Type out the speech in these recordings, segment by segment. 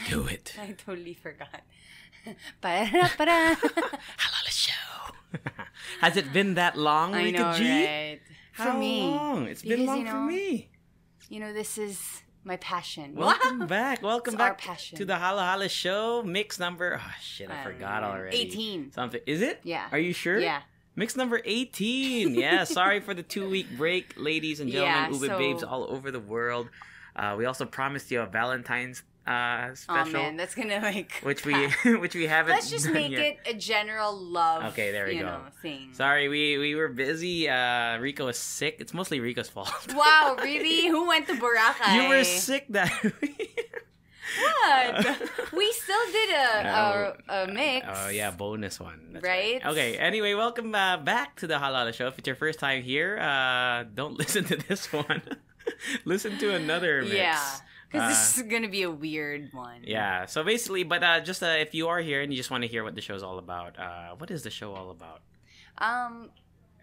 Do it. I totally forgot. Para. Halal Has it been that long, I Rica know, G? right? For me. Long? It's been long for me. You know, this is my passion. Welcome back. Welcome back our passion. to the Halo Mix number. Oh, shit, I forgot already. 18. Something. Is it? Yeah. Are you sure? Yeah. Mix number 18. Yeah, sorry for the 2-week break, ladies and gentlemen, Ube babes all over the world. We also promised you a Valentine's special. Oh man, that's gonna which we haven't. Let's just done make yet. it a general love. Okay, there we go. Thing. Sorry, we were busy. Rica was sick. It's mostly Rica's fault. Wow, really? Who went to Boracay? You were sick that week. What? We still did a mix. Oh yeah, bonus one. That's right? Okay. Anyway, welcome back to the Halal Show. If it's your first time here, don't listen to this one. Listen to another mix. Yeah. Because this is going to be a weird one. Yeah. So basically, but just if you are here and you just want to hear what the show's all about, what is the show all about?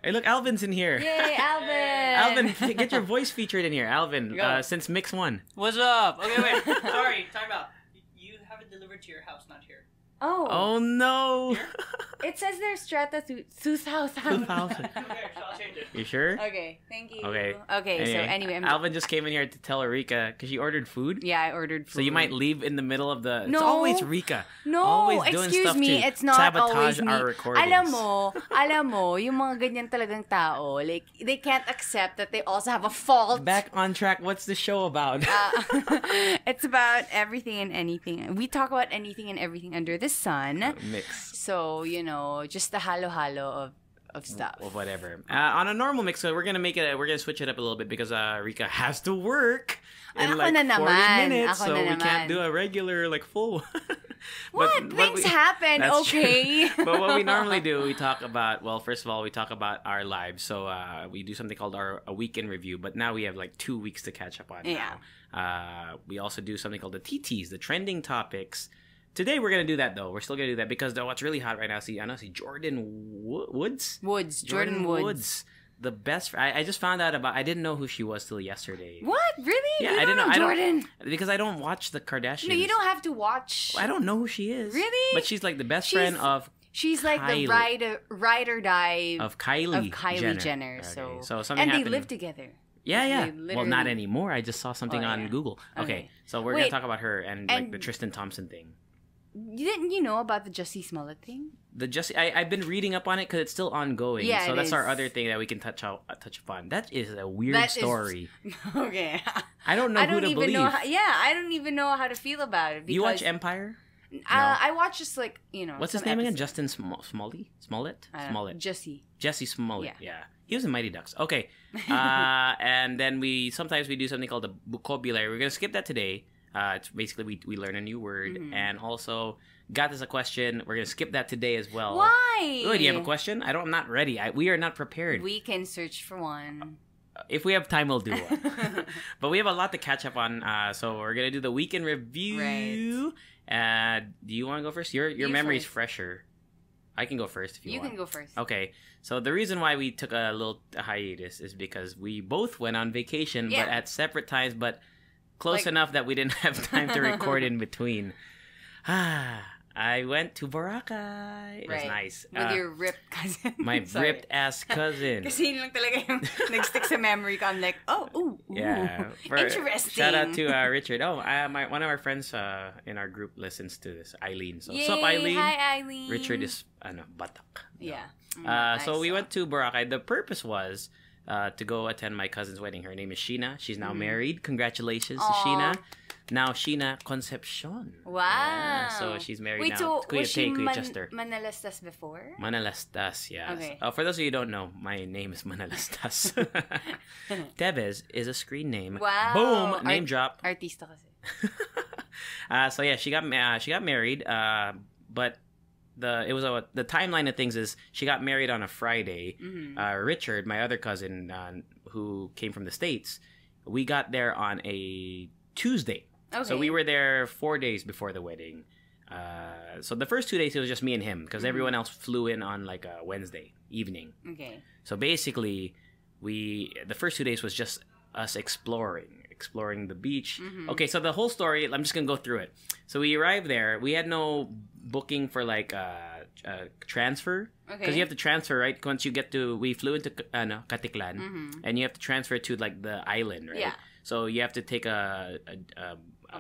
Hey, look, Alvin's in here. Yay, Alvin! Alvin, get your voice featured in here. Alvin, since Mix 1. What's up? Okay, wait. Sorry, time out. You have it delivered to your house, not here. Oh no! It says there's Strata 2000. 2000. Okay, so I'll change it. You sure? Okay, thank you. Okay. So anyway, Alvin just came in here to tell Rica because she ordered food. Yeah, I ordered food. So you might leave in the middle of the. No. It's always Rica. No, always doing excuse stuff me, to it's not sabotage always me. our recordings. Alam mo, yung mga ganyan talagang tao, like, they can't accept that they also have a fault. Back on track. What's the show about? It's about everything and anything. We talk about anything and everything under the sun. Mix. So, just the halo-halo of stuff. Or whatever. On a normal mix, so we're gonna switch it up a little bit because Rica has to work in like 40 minutes, so we can't do a regular like full one. What? Things happen, okay? But what we normally do, we talk about, well, first of all, we talk about our lives. So we do something called a weekend review, but now we have like 2 weeks to catch up on. Yeah. Now. We also do something called the TTs, the trending topics. Today we're gonna do that though. We're still gonna do that because what's really hot right now. See Jordyn Woods. Jordyn Woods. The best. I just found out about. I didn't know who she was till yesterday. What? Really? Yeah, I didn't know Jordyn. Because I don't watch the Kardashians. No, you don't have to watch. I don't know who she is. Really? But she's like the best friend of. She's like Kylie. the ride or die of Kylie Jenner. Okay. So something and happened. they live together. Yeah. Well, not anymore. I just saw something on Google. Okay. So we're gonna talk about her and like the Tristan Thompson thing. Didn't you know about the Jussie Smollett thing? I've been reading up on it because it's still ongoing. Yeah, so that's is. our other thing that we can touch upon. That is a weird story. Okay. I don't know who to believe. I don't even know how to feel about it. You watch Empire? No. I watch just like What's his name again? Justin Smollett. Jesse Smollett. Yeah. He was in Mighty Ducks. Okay. And then sometimes we do something called the vocabulary. We're gonna skip that today. It's basically we learn a new word and also got us a question. We're gonna skip that today as well. Why? Oh, do you have a question? I'm not ready. We are not prepared. We can search for one. If we have time, we'll do one. But we have a lot to catch up on. So we're gonna do the weekend review. Right. Do you want to go first? Your memory's fresher. I can go first if you want. You can go first. Okay. So the reason why we took a little hiatus is because we both went on vacation, but at separate times, but close enough that we didn't have time to record in between. I went to Boracay. It was nice. With your ripped cousin. My ripped ass cousin. Kasi yun lang talaga yung nag-stick sa memory ko. I'm like, ooh. Yeah. Interesting. Shout out to Richard. One of our friends in our group listens to this, Eileen. So, what's up, Eileen? Hi, Eileen. Richard is, batak. Yeah. So we went to Boracay. The purpose was to go attend my cousin's wedding. Her name is Sheena. She's now married. Congratulations to Sheena. Now Sheena Concepcion. Wow. Yeah, so she's married now. So was she Chester. Manalastas before? Manalastas, yeah. Okay. For those of you who don't know, my name is Manalastas. Tevez is a screen name. Wow. Boom! Name drop. Artista kasi. So yeah, she got married. But the timeline of things is she got married on a Friday. Richard, my other cousin, who came from the States, we got there on a Tuesday. Okay. So we were there 4 days before the wedding. So the first 2 days it was just me and him because everyone else flew in on like a Wednesday evening. Okay. So basically, the first 2 days was just us exploring exploring the beach. Okay, so the whole story, I'm just gonna go through it. So we arrived there. We had no booking for like transfer, because you have to transfer, right? Once you get to, we flew into Katiklan, and you have to transfer to like the island, right? Yeah. So you have to take a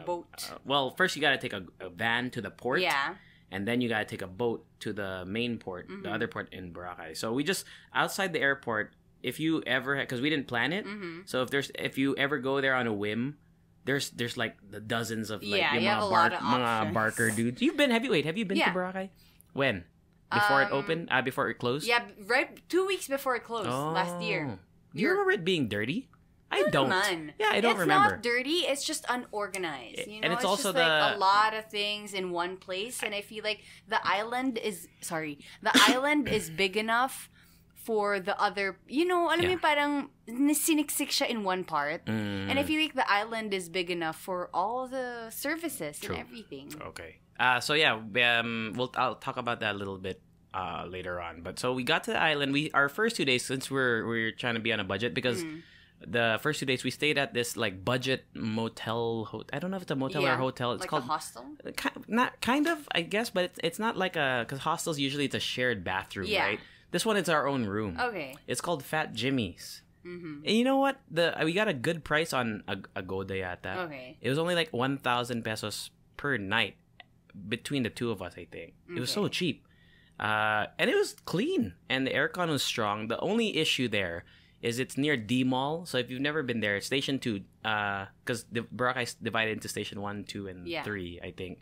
boat. Well, first you got to take a van to the port. Yeah. And then you got to take a boat to the main port, the other port in Boracay. So we just, outside the airport, if you ever, because we didn't plan it, so if you ever go there on a whim, there's like the dozens of like you have a lot of options. barker dudes. Have you been to Boracay? When? Before it opened? Before it closed? Yeah, right 2 weeks before it closed last year. Do you remember it being dirty? I don't. Man. Yeah, I don't remember. It's not dirty. It's just unorganized. You know? And it's also just like a lot of things in one place. And I feel like the island is big enough for the other, alam mo parang siniksik siya in one part. And I feel like the island is big enough for all the services and everything. Okay. So yeah, I'll talk about that a little bit later on. But so we got to the island. Our first 2 days, since we're trying to be on a budget, because the first 2 days we stayed at this like budget motel. I don't know if it's a motel or a hotel. It's like called a hostel. Not kind of, I guess, but it's not like because hostels usually it's a shared bathroom, right? This one is our own room. Okay. It's called Fat Jimmy's. And you know what? We got a good price on Agoda yata. Okay. It was only like 1,000 pesos per night between the two of us, I think. It was so cheap. And it was clean. And the aircon was strong. The only issue there is it's near D Mall. So if you've never been there, Station 2, because the Boracay's divided into Station 1, 2, and 3, I think.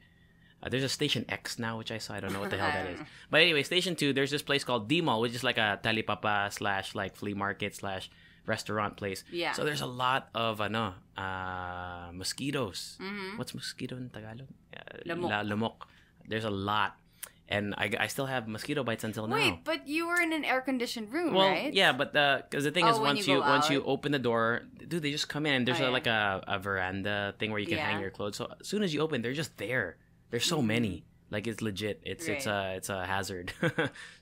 There's a Station X now, which I saw. I don't know what the hell that is. But anyway, Station 2, there's this place called D Mall, which is like a talipapa / like flea market / restaurant place. Yeah. So there's a lot of mosquitoes. What's mosquito in Tagalog? Lamok. There's a lot. And I still have mosquito bites until now. Wait, but you were in an air-conditioned room, right? Yeah, but because the thing is, once you open the door, dude, they just come in. There's like a veranda thing where you can hang your clothes. So as soon as you open, they're just there. There's so many. Like, it's legit. It's a hazard.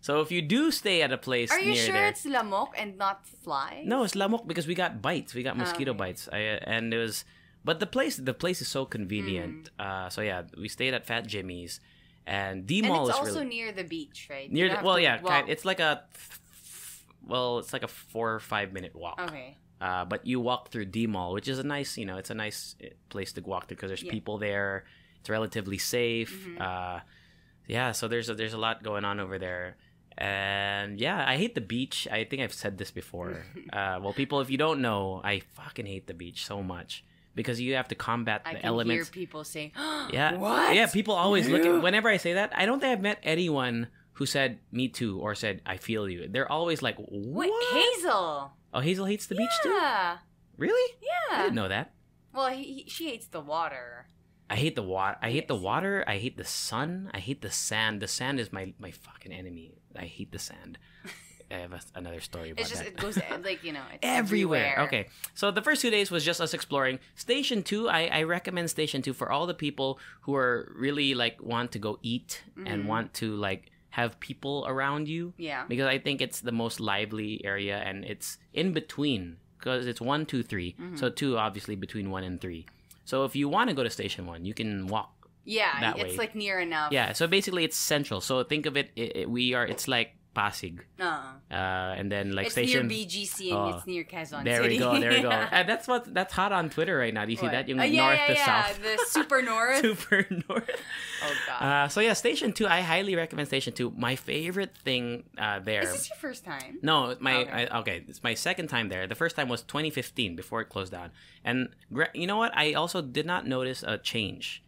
So if you do stay at a place near there... Are you sure it's lamok and not flies? No, it's lamok because we got bites. We got mosquito bites. And it was... But the place is so convenient. So yeah, we stayed at Fat Jimmy's. And D Mall is really... And it's also near the beach, right? It's like a 4 or 5 minute walk. Okay. But you walk through D Mall, which is a nice, it's a nice place to walk through because there's people there. It's relatively safe. So there's a lot going on over there. And yeah, I hate the beach. I think I've said this before. Well, people, if you don't know, I fucking hate the beach so much. Because you have to combat the elements. I can hear people saying, what? Yeah, people always look at... Whenever I say that, I don't think I've met anyone who said, me too, or said, I feel you. They're always like, what? Wait, Hazel. Oh, Hazel hates the beach too? Yeah. Really? Yeah. I didn't know that. Well, she hates the water. I hate the water. I hate the water. I hate the sun. I hate the sand. The sand is my fucking enemy. I hate the sand. I have another story about that. It goes like, it's everywhere. Okay. So the first 2 days was just us exploring. Station 2, I recommend Station 2 for all the people who are really like want to go eat and want to like have people around you. Yeah. Because I think it's the most lively area and it's in between because it's 1, 2, 3. So 2 obviously between 1 and 3. So if you want to go to Station 1, you can walk. Yeah, it's like near enough. Yeah, so basically it's central. So think of it, it's like Pasig. And then like it's station... It's near BGC and it's near Quezon There City. There we go. And that's hot on Twitter right now. Do you see that? Yung north to south. The super north. Super north. Oh, God. So yeah, Station 2, I highly recommend Station 2. My favorite thing there... Is this your first time? No, it's my second time there. The first time was 2015, before it closed down. And you know what? I also did not notice a change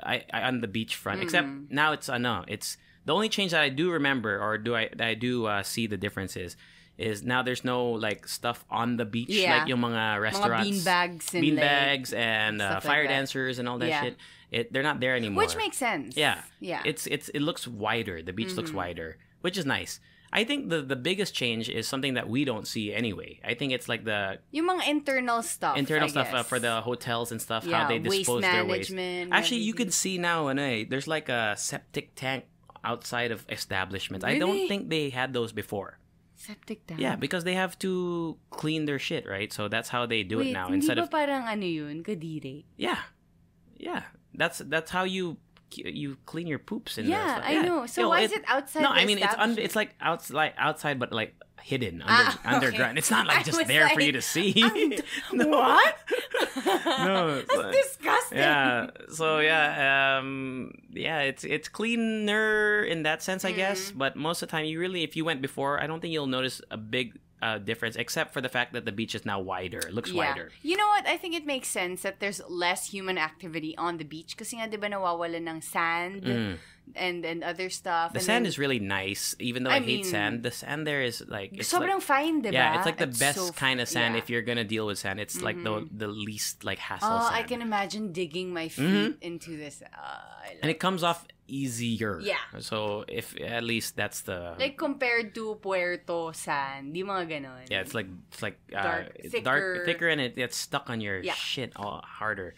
on the beachfront. Except now it's the only change that I do remember, or I do see the differences, is now there's no like stuff on the beach, like yung mga restaurants, mga beanbags and fire dancers and all that shit. They're not there anymore, which makes sense. Yeah. It looks wider. The beach looks wider, which is nice. I think the biggest change is something that we don't see anyway. I think it's like yung mga internal stuff for the hotels and stuff, how they dispose their waste. Actually, you could see now, there's like a septic tank outside of establishments. Really? I don't think they had those before. Septic tank? Yeah, because they have to clean their shit, right? So that's how they do it now. Instead of parang ano yun, kadire? Yeah. That's how you clean your poops in I know. So why is it outside? No, I mean it's like outside, but like hidden underground. It's not like just there for you to see. No. What? No, that's disgusting. Yeah. So it's cleaner in that sense, I guess. But most of the time, if you went before, I don't think you'll notice a big difference, except for the fact that the beach is now wider. It looks wider. You know what? I think it makes sense that there's less human activity on the beach kasi nga, di ba, nawawalan ng sand and other stuff. The sand is really nice, even though I hate sand. The sand there is like... sobrang fine, di ba? Yeah, it's like the best kind of sand if you're gonna deal with sand. It's like the least like hassle sand. I can imagine digging my feet into this. And it comes off easier. Yeah. So if at least that's the... Like compared to Puerto sand, di mga ganon. Yeah, it's like dark, thicker, and it gets stuck on your shit all harder.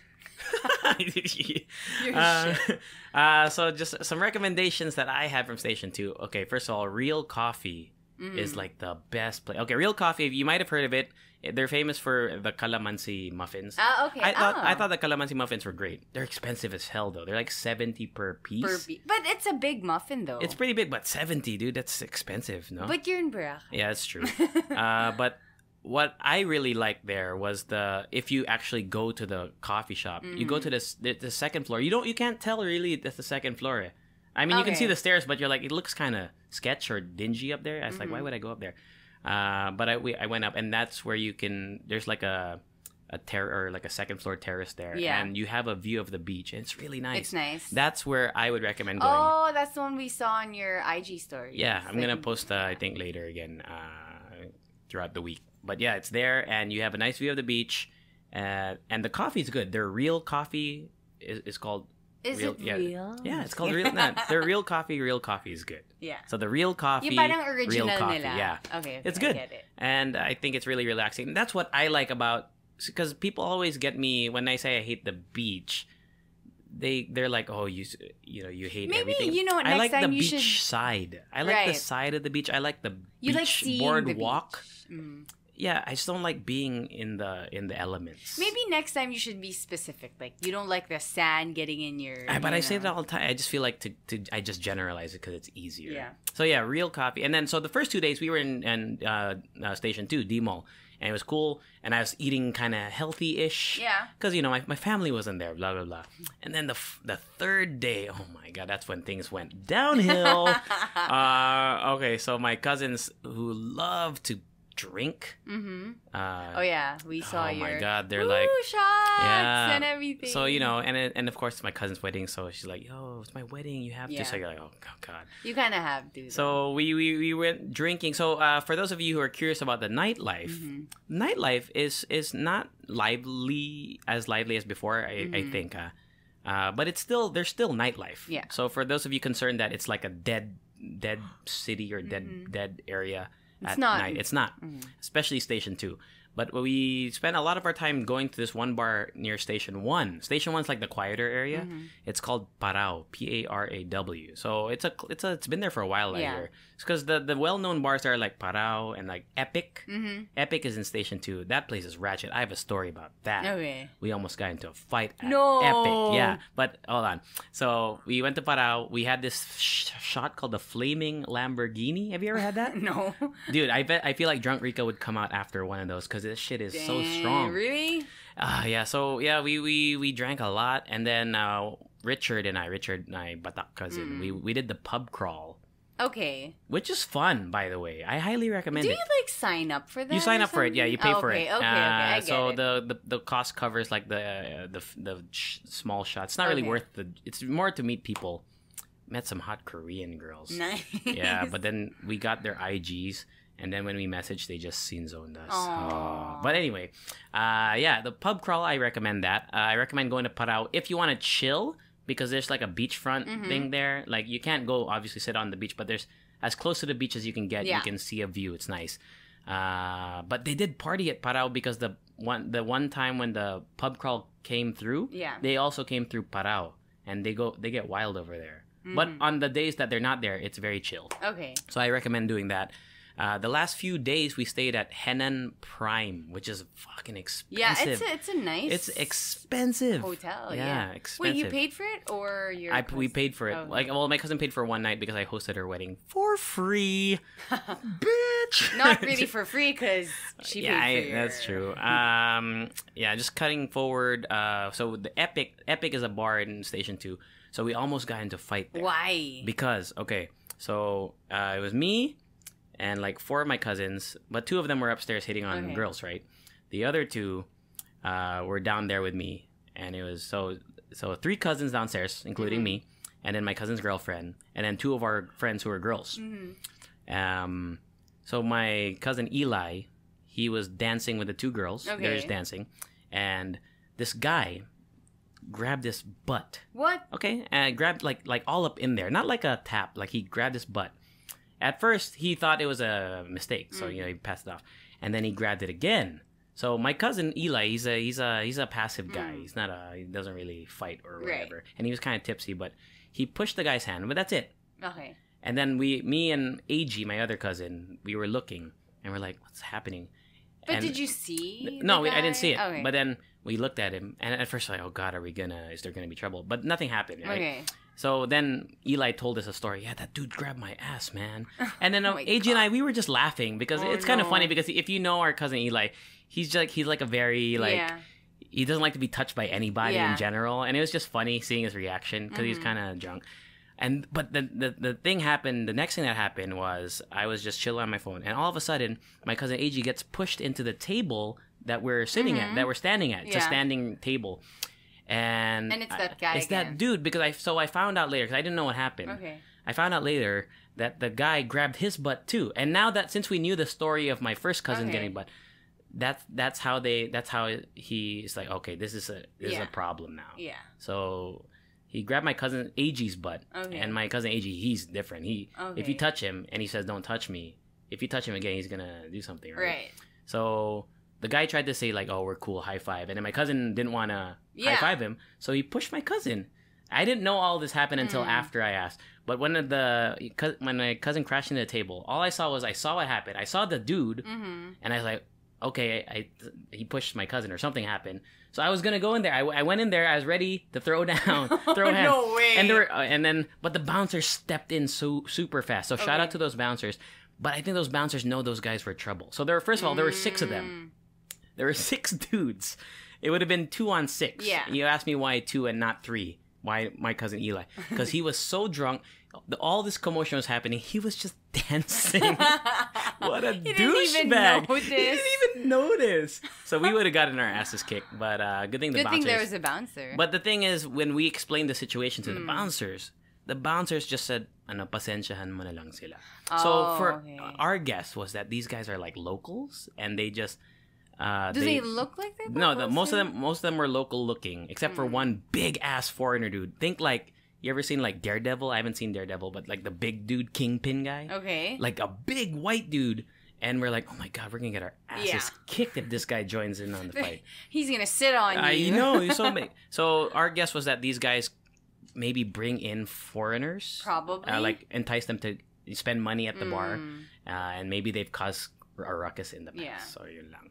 So just some recommendations that I had from Station 2. Okay, first of all, Real Coffee is like the best place. Okay, Real Coffee, you might have heard of it. They're famous for the calamansi muffins. Okay. I thought the calamansi muffins were great. They're expensive as hell though. They're like 70 per piece. But it's a big muffin though. It's pretty big, but 70, dude, that's expensive, no? But you're in Boracay. Yeah, that's true. But what I really liked there was if you actually go to the coffee shop, you go to the second floor. You can't tell really that's the second floor. I mean, you can see the stairs, but you're like, it looks kind of sketch or dingy up there. I was like, why would I go up there? But I went up, and that's where there's like a or like a second floor terrace there, and you have a view of the beach, and it's really nice. It's nice. That's where I would recommend going. Oh, that's the one we saw on your IG story. Yeah, I'm gonna post I think later again throughout the week. But yeah, it's there, and you have a nice view of the beach, and the coffee is good. Their Real Coffee is called. Is it real? Yeah, it's called Real. Their Real Coffee. Real Coffee is good. Yeah. So the Real Coffee. Yung parang original Real Coffee, nila. yeah. Okay, it's good. I get it. And I think it's really relaxing. And that's what I like about, because people always get me when I say I hate the beach. They're like, oh, you hate everything. Maybe next I like time the you beach should... side. I like the side of the beach. I like the beach boardwalk. Yeah, I just don't like being in the elements. Maybe next time you should be specific. Like, you don't like the sand getting in your... But I say that all the time. I just feel like I just generalize it because it's easier. Yeah. So yeah, Real Coffee. And then, so the first 2 days we were in Station 2, D-Mall. And it was cool. And I was eating kind of healthy-ish. Yeah. Because, my family wasn't there, blah, blah, blah. And then the third day, oh my God, that's when things went downhill. Okay, so my cousins who love to drink. We saw your... Oh my God, they're like... shots and everything. So, and of course it's my cousin's wedding, so she's like, yo, it's my wedding, you have to. So you're like, oh God. You kind of have to. So we went drinking. So for those of you who are curious about the nightlife, nightlife is not lively as before, I think. But there's still nightlife. Yeah. So for those of you concerned that it's like a dead city or dead area, at night. It's not, especially Station 2. But we spent a lot of our time going to this one bar near Station 1. Station 1's like the quieter area. It's called Parao, P-A-R-A-W. So it's been there for a while I hear. It's because the well-known bars are like Parao and like Epic. Epic is in Station 2. That place is ratchet. I have a story about that. Okay. We almost got into a fight at Epic. Yeah, but hold on. So we went to Parao. We had this shot called the Flaming Lamborghini. Have you ever had that? No. Dude, I feel like Drunk Rica would come out after one of those because this shit is so strong. Really? Yeah. So yeah, we drank a lot, and then Richard and I, Batak cousin, we did the pub crawl. Okay. Which is fun, by the way. I highly recommend it. Do you like sign up for that? You sign up for it, yeah. You pay for it. Okay, I get so it. the cost covers like the small shots. It's not really worth it's more to meet people. Met some hot Korean girls. Nice. Yeah, but then we got their IGs. And then when we messaged, they just scene zoned us. Oh. But anyway, the pub crawl, I recommend that. I recommend going to Parao if you want to chill, because there's like a beachfront thing there. Like, you can't go, obviously, sit on the beach, but there's as close to the beach as you can get. Yeah. You can see a view. It's nice. But they did party at Parao because the one time when the pub crawl came through, they also came through Parao. And they get wild over there. But on the days that they're not there, it's very chill. Okay. So I recommend doing that. The last few days we stayed at Henan Prime, which is fucking expensive. Yeah, it's a nice. It's expensive hotel. Yeah, expensive. Wait, you paid for it or we paid for it. My cousin paid for one night because I hosted her wedding for free. Bitch. Not really for free because she paid for that's true. Just cutting forward. So the Epic is a bar in Station 2. So we almost got into a fight there. Why? Because so it was me and like 4 of my cousins, but 2 of them were upstairs hitting on girls, right? The other 2 were down there with me, and it was so 3 cousins downstairs, including me, and then my cousin's girlfriend, and then 2 of our friends who were girls. So my cousin Eli, he was dancing with the 2 girls. Okay. They were just dancing, and this guy grabbed his butt. What? Okay, and grabbed like all up in there, not like a tap. Like he grabbed his butt. At first, he thought it was a mistake, so he passed it off, and then he grabbed it again. So my cousin Eli, he's a passive guy. He doesn't really fight or whatever, and he was kind of tipsy, but he pushed the guy's hand, but that's it. Okay. And then me and AG, my other cousin, we were looking, and we're like, "What's happening?" But did you see? No, I didn't see it. Okay. But then we looked at him, and at first, like, "Oh God, is there gonna be trouble?" But nothing happened. Right? Okay. So then Eli told us a story. Yeah, that dude grabbed my ass, man. And then AG and I, we were just laughing because it's kind of funny because if you know our cousin Eli, he's like a very he doesn't like to be touched by anybody in general, and it was just funny seeing his reaction because he's kind of drunk. But the thing happened. The next thing that happened was I was just chilling on my phone, and all of a sudden my cousin AG gets pushed into the table that we're sitting at, that we're standing at. It's a standing table. And it's that guy. It's that dude because I found out later because I didn't know what happened. Okay. I found out later that the guy grabbed his butt too. And now that since we knew the story of my first cousin getting butt, that's how he is like, okay, this is a problem now. Yeah. So he grabbed my cousin AG's butt, and my cousin AG, he's different. If you touch him and he says don't touch me, if you touch him again, he's gonna do something. Right. So the guy tried to say like, "Oh, we're cool, high five," and then my cousin didn't want to high five him, so he pushed my cousin. I didn't know all this happened until after I asked. But when my cousin crashed into the table, all I saw what happened. I saw the dude, and I was like, "Okay, he pushed my cousin or something happened." So I was gonna go in there. I went in there. I was ready to throw down, throw hands. No way. But the bouncers stepped in so super fast. So shout out to those bouncers. But I think those bouncers know those guys were trouble. So there were 6 of them. There were 6 dudes. It would have been 2 on 6. Yeah. You asked me why 2 and not 3. Why my cousin Eli? Because he was so drunk. All this commotion was happening. He was just dancing. What a douchebag. He didn't even notice. So we would have gotten our asses kicked. But good thing there was a bouncer. But the thing is, when we explained the situation to the bouncers just said, pasensyahan mo na lang sila. So our guess was that these guys are like locals and they just... Do they look like they're No, most of them were local looking, except for one big ass foreigner dude. Think like, you ever seen like Daredevil? I haven't seen Daredevil, but like the big dude Kingpin guy. Okay. Like a big white dude. And we're like, oh my God, we're going to get our asses kicked if this guy joins in on the fight. He's going to sit on you. You know, he's so big. So our guess was that these guys maybe bring in foreigners. Probably. Like entice them to spend money at the bar. And maybe they've caused a ruckus in the past. Yeah. So yun lang.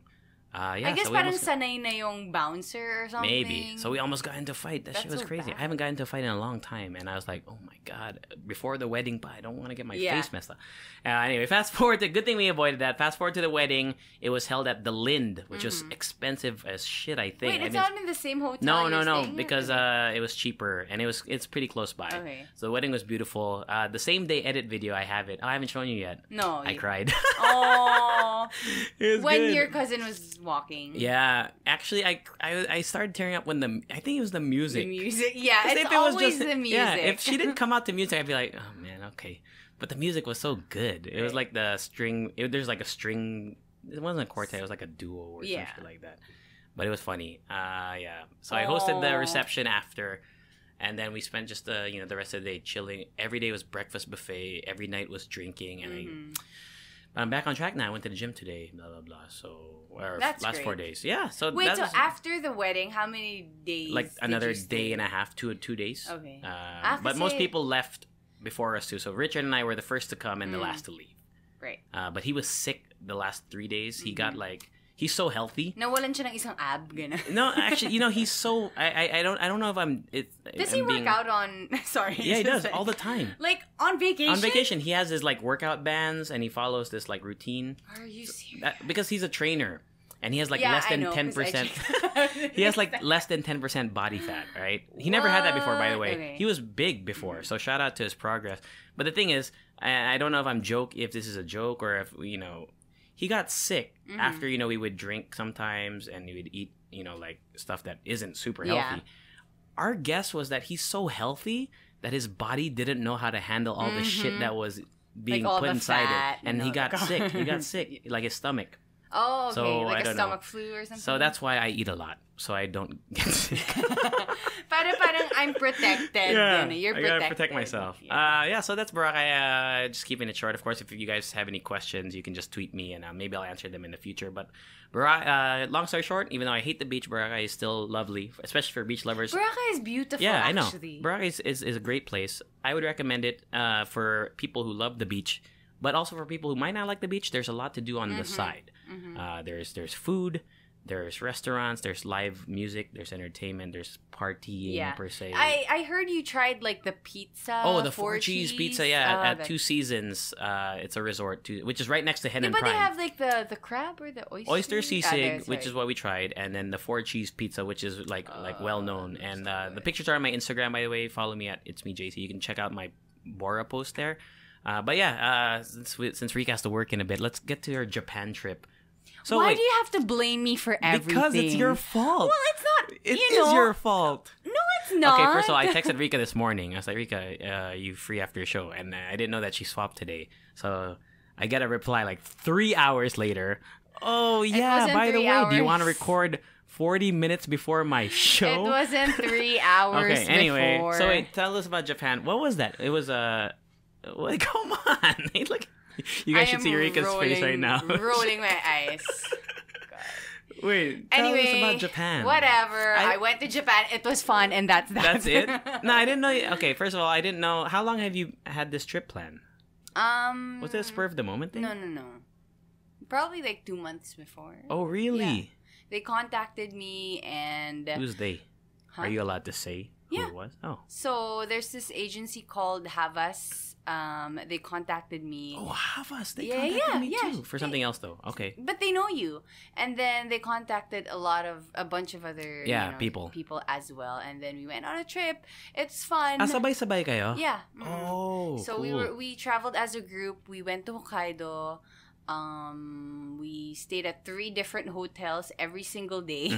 I guess parang sanay na yung bouncer or something. Maybe. So we almost got into a fight. That shit was so crazy. Bad. I haven't gotten into a fight in a long time. And I was like, oh my God. Before the wedding, but I don't want to get my face messed up. Anyway, fast forward to... Good thing we avoided that. Fast forward to the wedding. It was held at the Lind, which was expensive as shit, I think. Wait, it's not in the same hotel? No. Because it was cheaper. And it's pretty close by. Okay. So the wedding was beautiful. The same day edit video, I have it. Oh, I haven't shown you yet. No. I cried. Oh. When good. Your cousin was walking. Yeah, actually, I started tearing up when I think it was the music. The music, yeah, it's always the music. Yeah, if she didn't come out to music, I'd be like, oh man, okay. But the music was so good. It was like the string. There's like a string. It wasn't a quartet. It was like a duo or something like that. But it was funny. Yeah. So I hosted the reception after, and then we spent just the rest of the day chilling. Every day was breakfast buffet. Every night was drinking, and I'm back on track now. I went to the gym today, blah, blah, blah. So, last great. 4 days. Yeah. So wait, so after the wedding, how many days? Like another day and a half, 2 days. Okay. But most people left before us too. So Richard and I were the first to come and the last to leave. Right. But he was sick the last 3 days. He got like... He's so healthy. Nawalan siya ng isang ab, gano'n. No, actually, he's so... I don't know if I'm... Does he work out on... Sorry. Yeah, he does all the time. Like, on vacation? On vacation. He has his, like, workout bands, and he follows this, like, routine. Are you serious? Because he's a trainer. And he has, like, less than 10%... he has, like, less than 10% body fat, right? He never had that before, by the way. Okay. He was big before, so shout out to his progress. But the thing is, I don't know if this is a joke, or if, he got sick after, we would drink sometimes and we would eat, like stuff that isn't super healthy. Our guess was that he's so healthy that his body didn't know how to handle all the shit that was being like put inside it. And he got sick. He got sick, like his stomach. Oh, okay. So, like a stomach flu or something? So that's why I eat a lot. So I don't get sick. parang I'm protected. Yeah, You're protected. I gotta protect myself. Yeah. So that's Boracay. Just keeping it short. Of course, if you guys have any questions, you can just tweet me and maybe I'll answer them in the future. But long story short, even though I hate the beach, Boracay is still lovely, especially for beach lovers. Boracay is beautiful, yeah, actually. I know. Boracay is a great place. I would recommend it for people who love the beach. But also for people who might not like the beach, there's a lot to do on the side. There's food, there's restaurants, there's live music, there's entertainment, there's partying per se. I heard you tried like the pizza. Oh, the four cheese pizza, at Two Seasons. It's a resort which is right next to Hen and Prime. But they have like the crab or the oyster. Oyster sisig, which is what we tried, and then the 4 cheese pizza, which is like well known. And the pictures are on my Instagram, by the way. Follow me at It's Me JC. You can check out my Bora post there. But yeah, since Rica has to work in a bit, let's get to your Japan trip. So why do you have to blame me for everything? Because it's your fault. Well, it's not. It is your fault. No, it's not. Okay, first of all, I texted Rica this morning. I was like, Rica, you free after your show? And I didn't know that she swapped today. So I get a reply like 3 hours later. Oh, yeah, by the way, do you want to record 40 minutes before my show? It wasn't 3 hours okay, anyway. before. So wait, tell us about Japan. What was that? It was Well, come on. Look, you guys should see Rica's face right now. Rolling my eyes. God. Wait, tell us about Japan. Whatever. I went to Japan. It was fun, and that's that. That's it? No, I didn't know. Okay, first of all, I didn't know. How long have you had this trip planned? Was it a spur of the moment thing? No. Probably like 2 months before. Oh, really? Yeah. They contacted me and... Who's they? Huh? Are you allowed to say who it was? Oh. So, there's this agency called Havas. They contacted me. Oh, Havas. They contacted me too. For something else, though. Okay. But they know you. And then they contacted a bunch of other people as well. And then we went on a trip. It's fun. Sabay-sabay kayo? Yeah. Oh, so cool. we traveled as a group. We went to Hokkaido. We stayed at 3 different hotels every single day.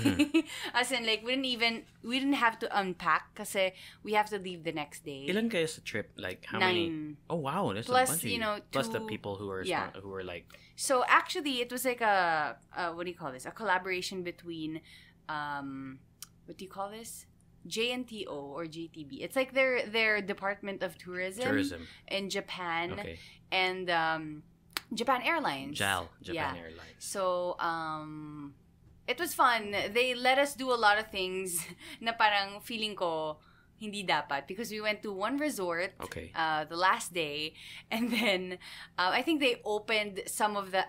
As in, like, we didn't have to unpack kasi we have to leave the next day. Ilan kayo sa trip? Like, how 9. many? Oh, wow. There's plus, a bunch of you. Plus the people who were like... So, actually, it was like a what do you call this? A collaboration between, what do you call this? JNTO or JTB. It's like their Department of Tourism in Japan. Okay. And, Japan Airlines. Japan Airlines. So, it was fun. They let us do a lot of things na parang feeling ko hindi dapat because we went to one resort the last day and then I think they opened some of the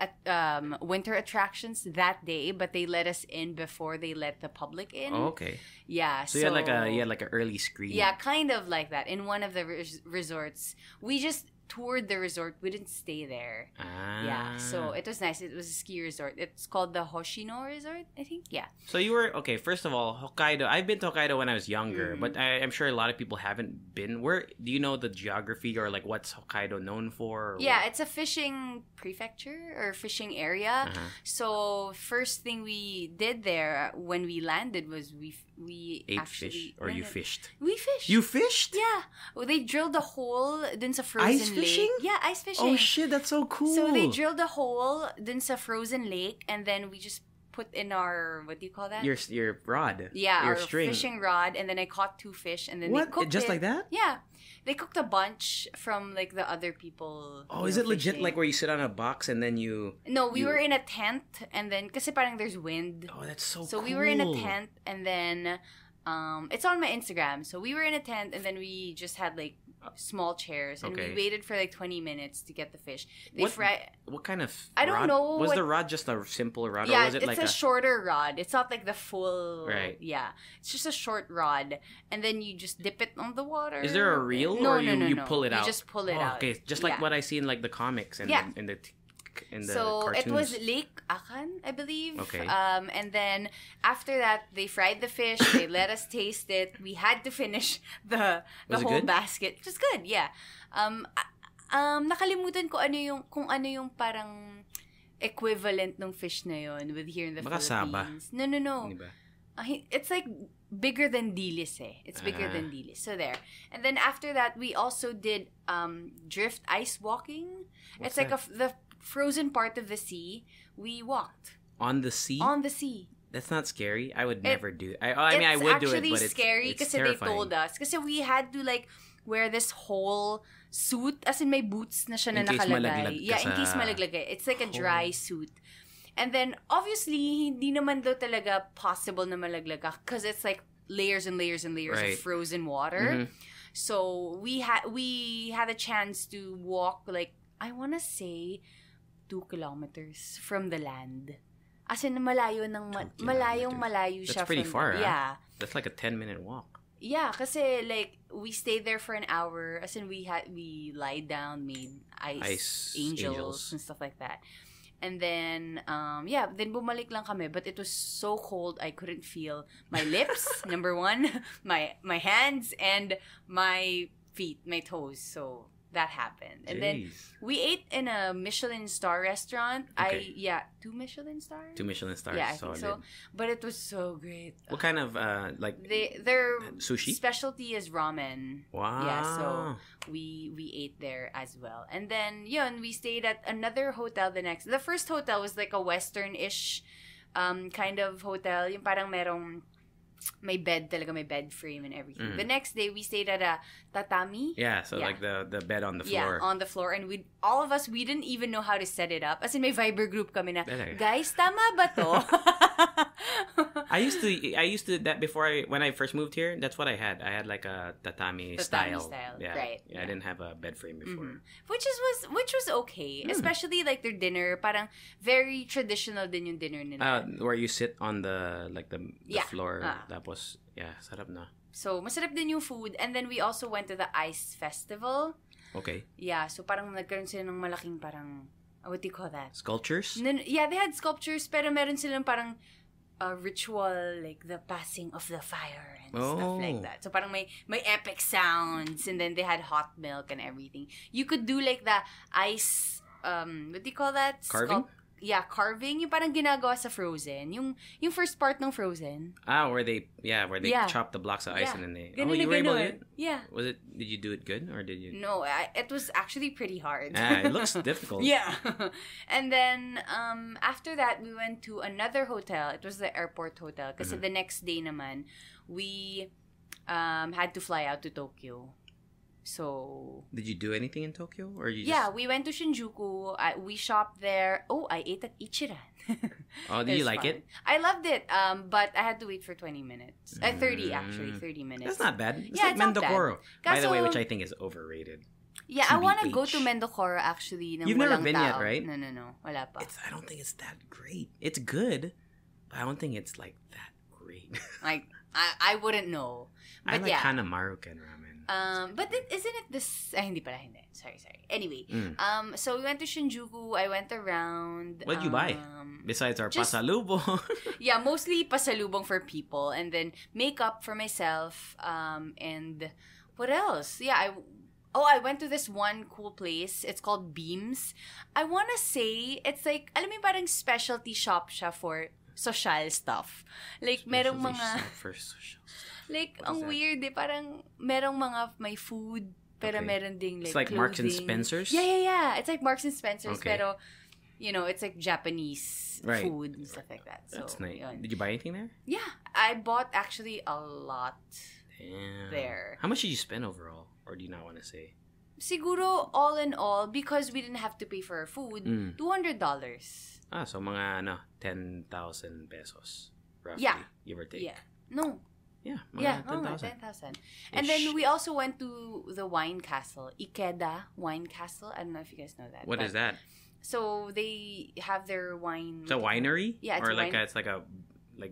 winter attractions that day, but they let us in before they let the public in. Oh, okay. Yeah. So you had like an early screening. Yeah, kind of like that. In one of the resorts, we just toured the resort. We didn't stay there. Yeah, so it was nice. It was a ski resort. It's called the Hoshino Resort, I think. Yeah. So you were first of all, Hokkaido. I've been to Hokkaido when I was younger, but I'm sure a lot of people haven't been. Where do you know the geography or like what's Hokkaido known for? Yeah, it's a fishing prefecture or fishing area. So first thing we did there when we landed was we ate actually fish or you fished. We fished. You fished? Yeah. Well, they drilled a hole dun sa frozen ice fishing? lake. Yeah, ice fishing. Oh shit, that's so cool. So they drilled a hole dun sa frozen lake and then we just put in our, what do you call that? Your rod. Yeah, your our string. fishing rod, and then I caught 2 fish and then what? They cooked Just it. like that? Yeah. They cooked a bunch from like the other people. Oh, is it legit fishing. like where you sit on a box and then you... No, we were in a tent and then, kasi parang there's wind. Oh, that's so cool. So we were in a tent and then, it's on my Instagram. So we were in a tent and then we just had like small chairs, and we waited for like 20 minutes to get the fish. What kind of I don't rod? know. Was the rod just a simple rod, yeah, or was it it's like a shorter rod. It's not like the full. Right. Yeah, it's just a short rod, and then you just dip it on the water. Is there a reel, no, or no, you pull it out? You just pull it out. Okay, just like what I see in like the comics and in the so cartoons. it was Lake Akan, I believe. Okay. And then after that, they fried the fish. They let us taste it. We had to finish the whole basket. It was good, yeah. Nakalimutan ko kung ano yung parang equivalent ng fish na yun with here in the Philippines. Saba. No. It's like bigger than dilis eh. It's bigger than dilis. So there. And then after that, we also did drift ice walking. What's it's like the frozen part of the sea. We walked. On the sea? On the sea. That's not scary. I would never do it. I mean, I would do it, but it's scary because they told us. Because we had to like wear this whole suit, as in may boots na siya na nakalagay. Yeah, in case malaglag. It's like a dry suit. And then, obviously, hindi naman daw talaga possible na malaglag ka because it's like layers and layers and layers of frozen water. Mm-hmm. So, we had a chance to walk like, I want to say, 2 kilometers from the land. As in, malayo siya. That's pretty far, yeah. That's like a 10-minute walk. Yeah, kasi like, we stayed there for an hour. As in, we lied down, made ice angels and stuff like that. And then, then bumalik lang kami. But it was so cold, I couldn't feel my lips, number one, my hands, and my feet, my toes. So, that happened. And then, we ate in a Michelin star restaurant. Okay. 2 Michelin stars? 2 Michelin stars. Yeah, I think so. But it was so great. What kind of, their sushi? Specialty is ramen. Wow. Yeah, so we ate there as well. And then, we stayed at another hotel the first hotel was like a Western-ish kind of hotel. Yung parang merong may bed frame and everything. The next day, we stayed at a tatami. Yeah, so like the bed on the floor. Yeah, on the floor. And all of us, we didn't even know how to set it up. As in, may Viber group kami na, guys, tama ba to? I used to that before when I first moved here, that's what I had. I had like a tatami style. Yeah. Right. Yeah, I didn't have a bed frame before. Mm-hmm. Which was okay. Especially like their dinner, parang very traditional din yung dinner nila. Where you sit on the floor. Tapos, sarap na. So, masarap din yung food. And then we also went to the ice festival. Okay. Yeah, so parang nagkaroon sila ng malaking parang, what do you call that? Sculptures? Yeah, they had sculptures, pero meron silang parang ritual, like the passing of the fire and stuff like that. So parang may epic sounds, and then they had hot milk and everything. You could do like the ice, what do you call that? Carving? Carving. Yung parang ginagawa sa Frozen. Yung first part ng Frozen. Where they chop the blocks of ice and then they... Ganun you were able to do it? Yeah. Did you do it good or did you... No, it was actually pretty hard. It looks difficult. Yeah. And then, after that, we went to another hotel. It was the airport hotel. Kasi the next day naman, we had to fly out to Tokyo. So... Did you do anything in Tokyo? Or you we went to Shinjuku. We shopped there. I ate at Ichiran. Did you like it? I loved it. But I had to wait for 20 minutes. 30 minutes. That's not bad. It's like Mendocoro. By the way, which I think is overrated. Yeah, I want to go to Mendocoro actually. You've never been yet, right? No. Wala pa. I don't think it's that great. It's good, but I don't think it's like that great. Like, I wouldn't know. But I like Hanamaru Ken ramen. But isn't it this... hindi pala, hindi. Sorry. Anyway, so we went to Shinjuku. I went around. What did you buy? Besides our pasalubong. Yeah, mostly pasalubong for people. And then makeup for myself. And what else? Yeah, I went to this one cool place. It's called Beams. I want to say, it's like, alam mo parang specialty shop siya for social stuff. Like, merong mga... For social stuff. Like, ang weird eh. Parang, merong may food, pero meron ding like it's like clothing. Marks and Spencer's? Yeah. It's like Marks and Spencer's, pero, it's like Japanese food and stuff like that. So, that's nice. Did you buy anything there? Yeah. I bought actually a lot there. How much did you spend overall? Or do you not want to say? Siguro, all in all, because we didn't have to pay for our food, $200. So mga 10,000 pesos, roughly, give or take. Yeah. No. Yeah. Yeah, 10,000. 10,000. And then we also went to the wine castle, Ikeda Wine Castle. I don't know if you guys know that. What is that? So they have their wine. It's a winery? Yeah, it's or a like wine. it's like a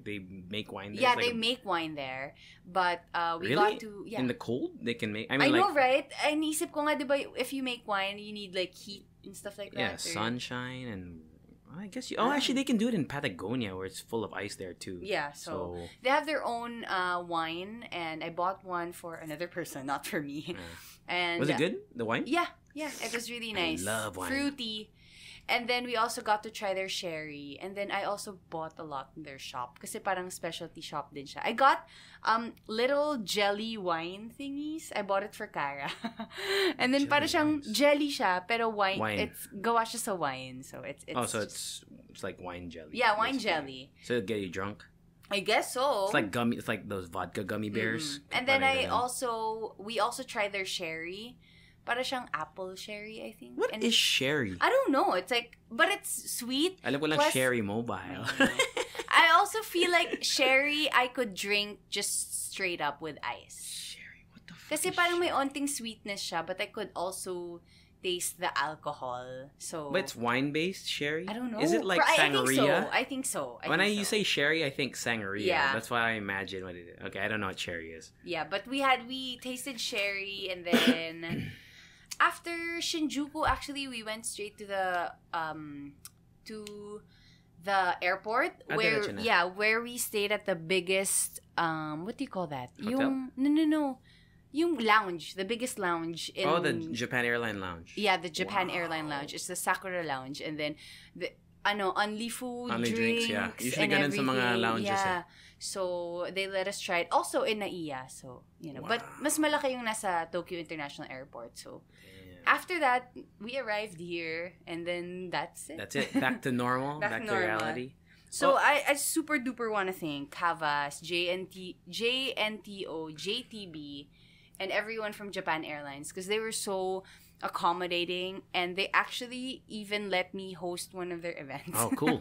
they make wine there? Yeah, like they make wine there. But we really? got to In the cold they can make. I I mean know, right? Ay, naisip ko nga, diba, if you make wine, you need like heat and stuff like that. Yeah, sunshine and I guess actually they can do it in Patagonia where it's full of ice there too. Yeah, so they have their own wine, and I bought one for another person, not for me. Yeah. And was it good? The wine? Yeah, it was really nice. I love wine. Fruity. And then we also got to try their sherry. And then I also bought a lot in their shop. Kasi parang specialty shop din siya. I got little jelly wine thingies. I bought it for Kara. And then parang siyang jelly siya, pero wine. It's gawa siya sa wine. So it's so it's like wine jelly. Yeah, wine jelly. So it'll get you drunk? I guess so. It's like gummy. It's like those vodka gummy bears. And then we also tried their sherry. Para siyang apple sherry, I think. What is sherry? I don't know. It's like, but it's sweet. Alam ko lang Sherry Mobile. I also feel like sherry I could drink just straight up with ice. Sherry, what the fuck? Kasi parang may onting sweetness siya, but I could also taste the alcohol. So. But it's wine-based sherry? I don't know. Is it like sangria? I think so. You say sherry, I think sangria. Yeah. That's why I imagine what it is. Okay, I don't know what sherry is. Yeah, but we tasted sherry, and then after Shinjuku, actually, we went straight to the airport where we stayed at the biggest what do you call that? Hotel? No. Yung lounge, the biggest lounge in the Japan Airline Lounge. Yeah, the Japan Airline Lounge. It's the Sakura Lounge, and then the only food, drinks, yeah. Usually ganun sa mga lounges. Yeah. So they let us try it. Also in Naiya, so but mas malaki yung nasa Tokyo International Airport. So after that, we arrived here, and then that's it. That's it. Back to normal. back to reality. So I super duper want to thank Kavas, JNTO, JTB, and everyone from Japan Airlines, because they were so accommodating, and they actually even let me host one of their events. Oh, cool.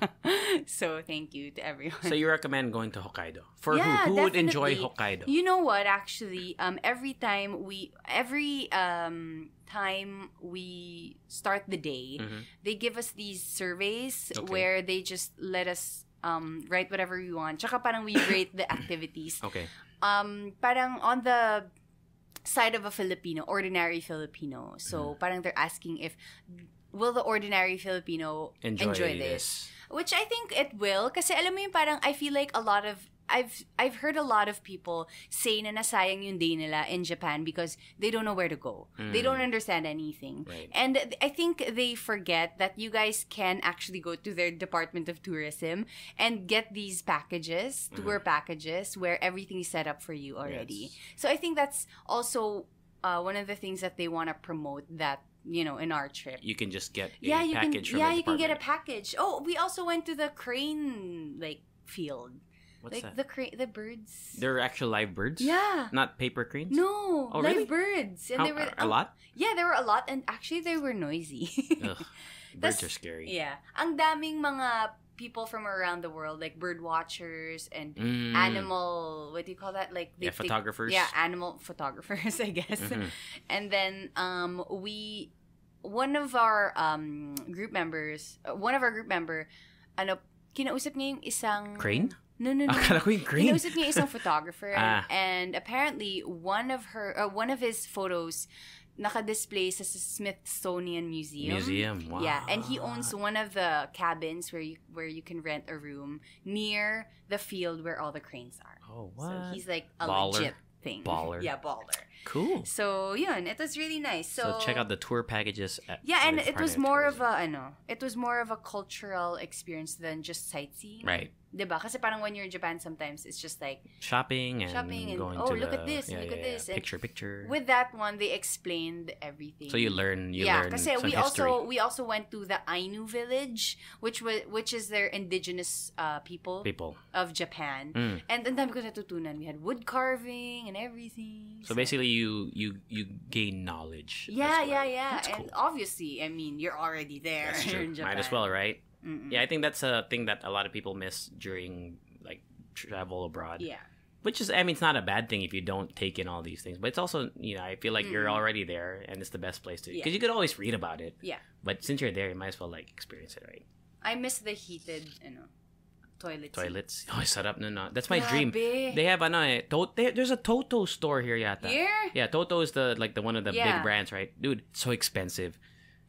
So thank you to everyone. So you recommend going to Hokkaido? For who would enjoy Hokkaido? You know what, actually, every time we start the day, they give us these surveys where they just let us write whatever we want. Tsaka parang we rate the activities. Okay. Parang on the side of a Filipino, ordinary Filipino. So parang they're asking will the ordinary Filipino enjoy this? Which I think it will. Kasi alam mo yung parang I feel like I've heard a lot of people say na nasayang yung day nila in Japan because they don't know where to go. They don't understand anything. Right. And I think they forget that you guys can actually go to their Department of Tourism and get these packages, tour packages, where everything is set up for you already. Yes. So I think that's also one of the things that they want to promote, that in our trip. You can just get a package from the department. You can get a package. Oh, we also went to the crane field. What's that? The birds. They're actual live birds? Yeah. Not paper cranes? No. Oh, live really? birds. And they were a lot? Yeah, there were a lot, and actually they were noisy. Ugh, birds are scary. Yeah. Ang daming mga people from around the world, like bird watchers and animal, what do you call that? Like photographers. Animal photographers, I guess. And then one of our group member, kinausap niya yung isang crane? No. Akala ko yung crane. Kinausap niya isang photographer, and apparently one of his photos naka-display sa Smithsonian Museum. Wow. Yeah, and he owns one of the cabins where you can rent a room near the field where all the cranes are. Oh, what? So he's like a baller. Legit thing. Baller. Yeah, baller. Cool. So yun, it was really nice. So check out the tour packages. And it was more of a cultural experience than just sightseeing. Right. Diba? Kasi parang when you're in Japan, sometimes it's just like shopping and going to look at this, look at this. Picture. With that one, they explained everything. So you learn kasi some history. We also went to the Ainu village, which is their indigenous people of Japan. And ang dami ko natutunan. We had wood carving and everything. So basically, you gain knowledge. Yeah. That's cool. And obviously, I mean, you're already there. That's true. In Japan. Might as well, right? Yeah, I think that's a thing that a lot of people miss during like travel abroad. Yeah. Which is, I mean, it's not a bad thing if you don't take in all these things. But it's also, I feel like you're already there and it's the best place to. Because you could always read about it. Yeah. But since you're there, you might as well, experience it, right? I miss the heated, toilets. Oh, sarap no. That's my dream. They have, there's a Toto store here yata. Here? Yeah, Toto is the one of the big brands, right? Dude, it's so expensive.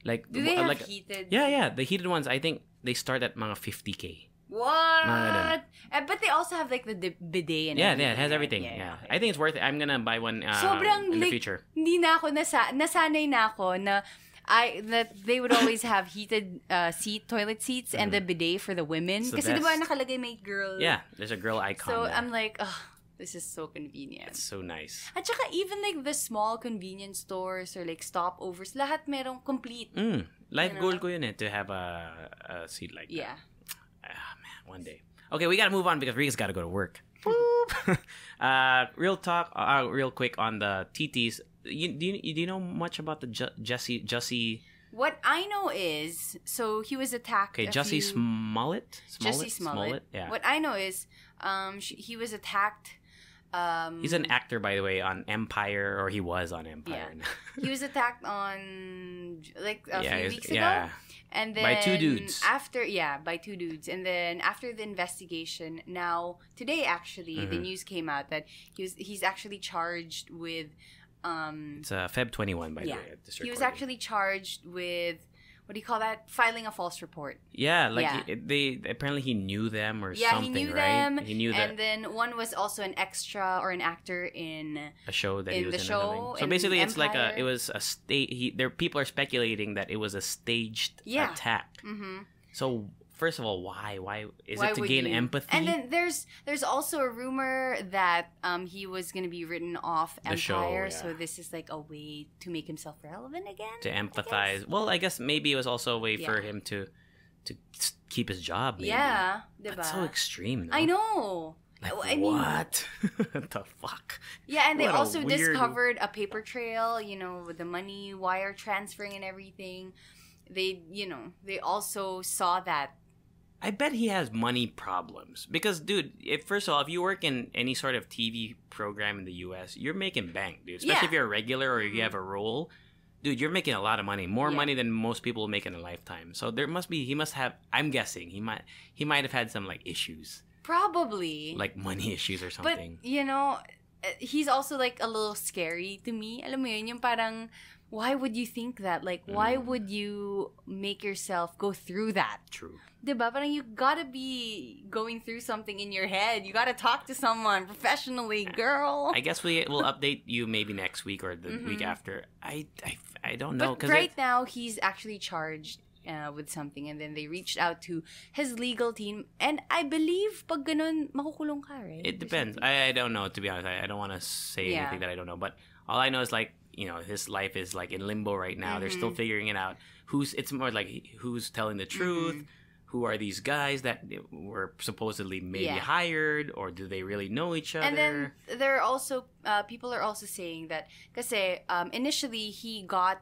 Do they have heated? Yeah. The heated ones, I think they start at mga 50K. What? But they also have the bidet and everything. Yeah, it has everything. Yeah. I think it's worth it. I'm gonna buy one in the future. Hindi na ako nasanay na ako na that they would always have heated toilet seats and the bidet for the women. Kasi diba nakalagay may girl. Yeah, there's a girl icon. So there. I'm like, this is so convenient. It's so nice. At saka even the small convenience stores or stopovers, lahat merong complete. Life goal ko yun to have a seat like that. Yeah. Man, one day. Okay, we gotta move on because Rica's gotta go to work. Real talk, real quick on the TTs. Do you know much about the Jussie? What I know is, so he was attacked. Okay, Jussie Smollett. Jussie Smollett. Yeah. What I know is, he was attacked. He's an actor, by the way, on Empire, or he was on Empire. Yeah. He was attacked on a few weeks ago. Yeah. And then by two dudes. By two dudes. And then after the investigation, now today actually the news came out that he's actually charged with it's Feb 21 by the way. He was actually charged with, what do you call that? Filing a false report. Yeah, they apparently he knew them or something, he knew right? them. He knew and then one was also an extra or an actor in a show that he was in. Show, so basically, it's Empire. it was a people are speculating that it was a staged attack. Mm-hmm. So first of all, why is it to gain empathy? And then there's also a rumor that he was going to be written off Empire, show, so this is a way to make himself relevant again. To empathize. Well, I guess maybe it was also a way for him to keep his job. Maybe. Yeah, diba? That's so extreme. Though. I know. What? What the fuck? Yeah, and they also discovered a paper trail, with the money wire transferring and everything. They also saw that. I bet he has money problems because, dude, first of all, if you work in any sort of TV program in the U.S., you're making bank, dude. Especially if you're a regular or you have a role, dude, you're making a lot of money, more money than most people make in a lifetime. So he must have. I'm guessing he might have had some issues, probably money issues or something. But he's also a little scary to me. Alam mo yun, yung parang. Why would you think that? Why would you make yourself go through that? True. Diba? Parang you gotta be going through something in your head. You gotta talk to someone professionally, girl. I guess we will update you maybe next week or the week after. I don't know. But right now, he's actually charged with something. And then they reached out to his legal team. And I believe pag ganun, makukulong ka, right? It depends. I don't know, to be honest. I don't want to say anything that I don't know. But all I know is his life is in limbo right now. They're still figuring it out. It's more who's telling the truth? Who are these guys that were supposedly maybe hired, or do they really know each other? And then there are also people are also saying that kasi initially he got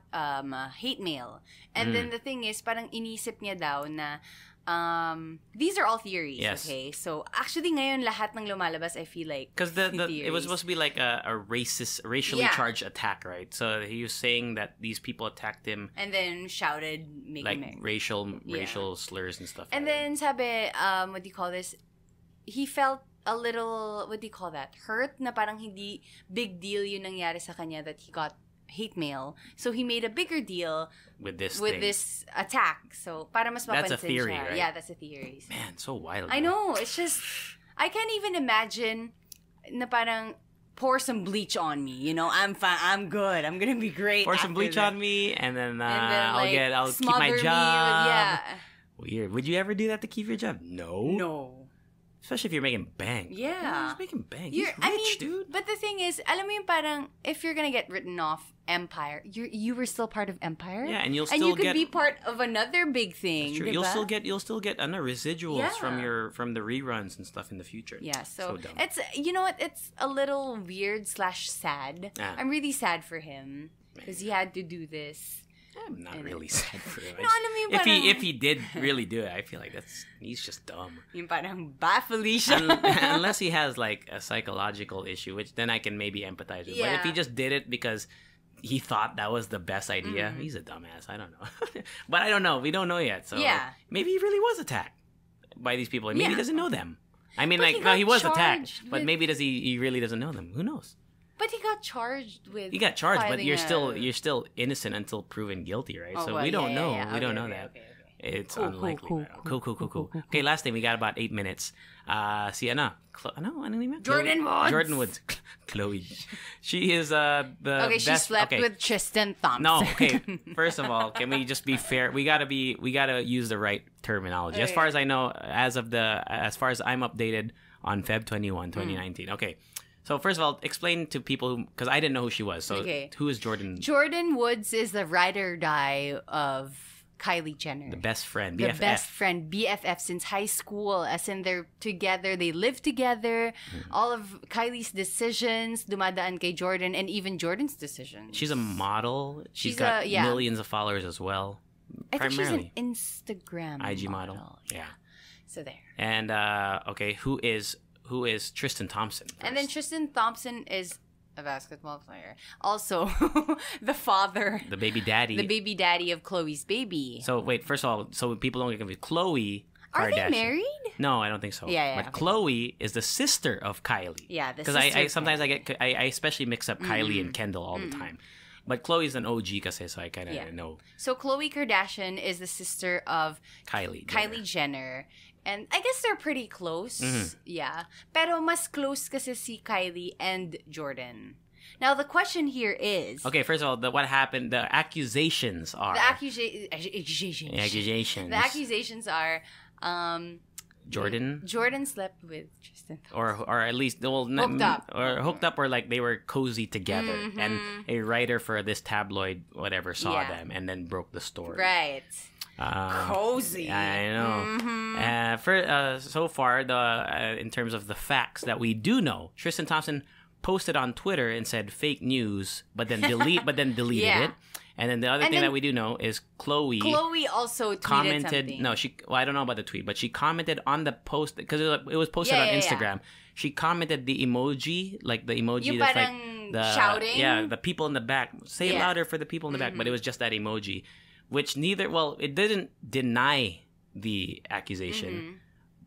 hate mail, and then the thing is parang inisip niya daw na these are all theories, okay? So actually ngayon lahat ng lumalabas, I feel like because it was supposed to be a racially charged attack, right? So he was saying that these people attacked him and then shouted racial slurs and stuff. And then sabi, what do you call this? He felt a little, what do you call that? Hurt na parang hindi big deal yung nangyari sa kanya that he got hate mail. So he made a bigger deal with this attack. So para mas mapansin that's a theory, siya. Right? Yeah, that's a theory. Man, so wild. I know. It's just I can't even imagine na parang pour some bleach on me. I'm fine. I'm good. I'm gonna be great. Pour some bleach on me, and then I'll keep my job. Weird. Would you ever do that to keep your job? No. Especially if you're making bank. Yeah. He's making bank. He's rich, dude. But the thing is, alam mo yung parang, if you're gonna get written off Empire, you were still part of Empire. Yeah, and you could be part of another big thing. That's true. Diba? You'll still get residuals from the reruns and stuff in the future. Yeah, so it's what, it's a little weird / sad. I'm really sad for him because he had to do this. I'm not really sad for him. No, alam mo yung parang... If he did really do it, I feel like he's just dumb. Yung parang ba, Felicia? Unless he has like a psychological issue, which then I can maybe empathize with. But if he just did it because he thought that was the best idea, he's a dumbass. I don't know. But I don't know. We don't know yet. So maybe he really was attacked by these people. Maybe he doesn't know them. I mean, he was attacked, but maybe he really doesn't know them. Who knows? But he got charged with. He got charged, but you're still innocent until proven guilty, right? So we don't know. We don't know that. Okay. It's unlikely. Cool. Okay, last thing. We got about 8 minutes. Si ano name? Jordyn Woods. Chloe. She is the best. She slept with Tristan Thompson. No, okay. First of all, can we just be fair? We gotta use the right terminology. As far as I know, as far as I'm updated on Feb 21, 2019. Okay. So first of all, explain to people because I didn't know who she was. So who is Jordyn? Jordyn Woods is the ride or die of Kylie Jenner. The best friend, BFF. The best friend, BFF since high school. As in they're together, they live together. All of Kylie's decisions, dumadaan kay Jordyn, and even Jordyn's decisions. She's a model. She's got millions of followers as well. I think she's an Instagram IG model. Yeah. So there. And who is Tristan Thompson first? And then Tristan Thompson is a basketball player. Also, the father. The baby daddy. The baby daddy of Chloe's baby. So, wait, first of all, so people don't get confused. Chloe Kardashian. Are they married? No, I don't think so. Yeah. But Chloe is the sister of Kylie. Yeah, the sister. Because I sometimes I especially mix up Kylie and Kendall all the time. But Chloe's an OG kasi, so I kind of know. So Khloe Kardashian is the sister of Kylie Jenner. And I guess they're pretty close. Yeah. Pero mas close kasi si Kylie and Jordyn. Now, the question here is... Okay, first of all, what happened, the accusations are... The accusations are... Jordyn slept with Tristan Thompson. Or at least... hooked up or like they were cozy together. And a writer for this tabloid, whatever, saw them and then broke the story. Right. Cozy. I know. So far, in terms of the facts that we do know, Tristan Thompson posted on Twitter and said fake news, but then deleted it. And then the other thing that we do know is Chloe also commented something. No, I don't know about the tweet, but she commented on the post because it was posted on Instagram. She commented the emoji, like the emoji that's like the shouting. Yeah, the people in the back. Say it louder for the people in the back, but it was just that emoji. Which it didn't deny the accusation,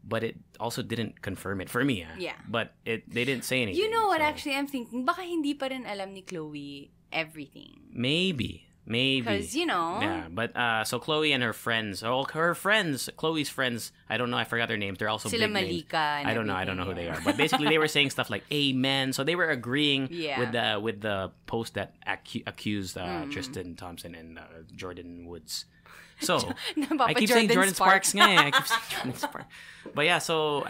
but it also didn't confirm it for me. Yeah. But they didn't say anything. You know what, actually, I'm thinking, baka hindi pa rin alam ni Chloe everything. Maybe. Because, Yeah, but so Chloe and her friends, Chloe's friends, I don't know, I forgot their names. They're also Sila big names. Malika. I don't know who they are. But basically, they were saying stuff like amen. So they were agreeing with the post that accused Tristan Thompson and Jordyn Woods. So, I keep saying Jordyn Sparks. I keep saying Jordyn Sparks. But yeah, so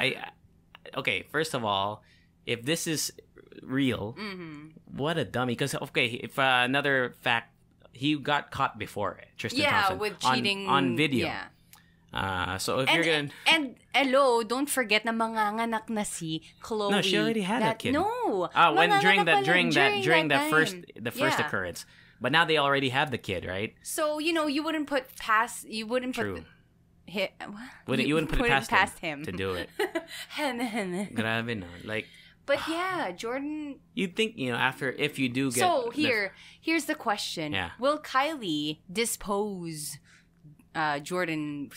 okay, first of all, if this is real, what a dummy. Because, if another fact, he got caught before Tristan Thompson. With cheating. On video. Yeah. So if you're gonna... And, hello, don't forget na manganganak na si Chloe. No, she already had a kid. No. During that first occurrence. But now they already have the kid, right? So, you wouldn't put past... You wouldn't True. put... You wouldn't put it past him to do it. Grabe, no? Like... But yeah, Jordyn... You'd think, if you do get... So, here's the question. Yeah. Will Kylie dispose Jordyn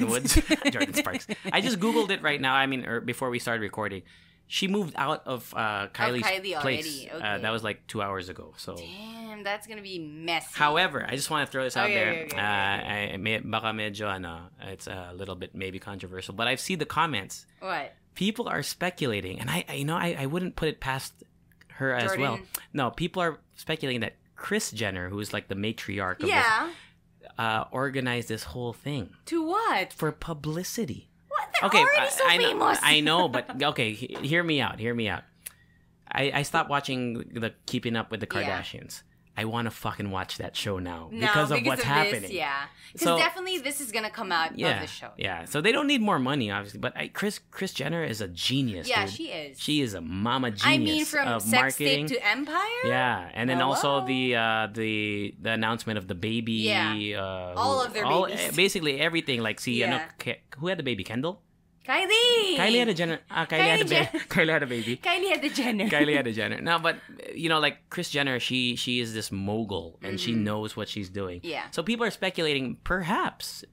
Woods? Jordyn Sparks. I just Googled it right now, before we started recording. She moved out of Kylie's place. Okay. That was like 2 hours ago. So. Damn, that's going to be messy. However, I just want to throw this out there. Okay. Baka medyo, it's a little bit maybe controversial, but I've seen the comments. What? People are speculating, and I wouldn't put it past her as Jordyn. well. No, people are speculating that Kris Jenner, who is like the matriarch of this, organized this whole thing. To what? For publicity. What? They're already so famous. I know, but okay, hear me out. I stopped watching the Keeping Up with the Kardashians. I want to fucking watch that show now because of what's happening. This, yeah. Because definitely this is gonna come out of the show. Yeah. So they don't need more money, obviously. But Kris Jenner is a genius. Yeah, dude. she is. She is a mama genius. I mean, from of sex marketing tape to empire. Yeah, and then also the announcement of the baby. Yeah. All of their babies. Basically everything. Like, who had the baby? Kendall. Kylie had a Jenner. Kylie had a baby. Kylie had a baby. Kylie had a Jenner. Kylie had a Jenner. No, but like Kris Jenner, she is this mogul and she knows what she's doing. Yeah. So people are speculating, perhaps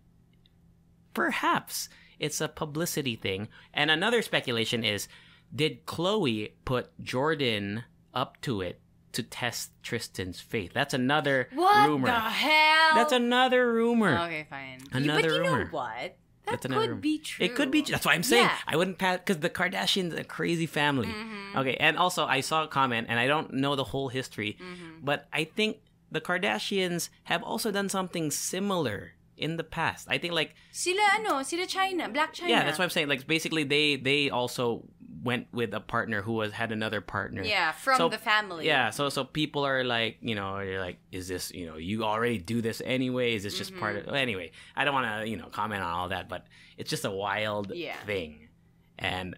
it's a publicity thing. And another speculation is, did Khloe put Jordyn up to it to test Tristan's faith? That's another rumor. What the hell? That's another rumor. Okay, fine. Another rumor. But you know what? That could be true. It could be. That's why I'm saying I wouldn't pass, because the Kardashians are a crazy family. Okay, and also I saw a comment, and I don't know the whole history, but I think the Kardashians have also done something similar in the past. I think like sila China, Black China. Yeah, that's what I'm saying. Like basically, they also went with a partner who had another partner. Yeah, from the family. Yeah, so people are like, you're like, is this, you already do this anyway? Is this just part of? Anyway, I don't want to comment on all that, but it's just a wild thing, and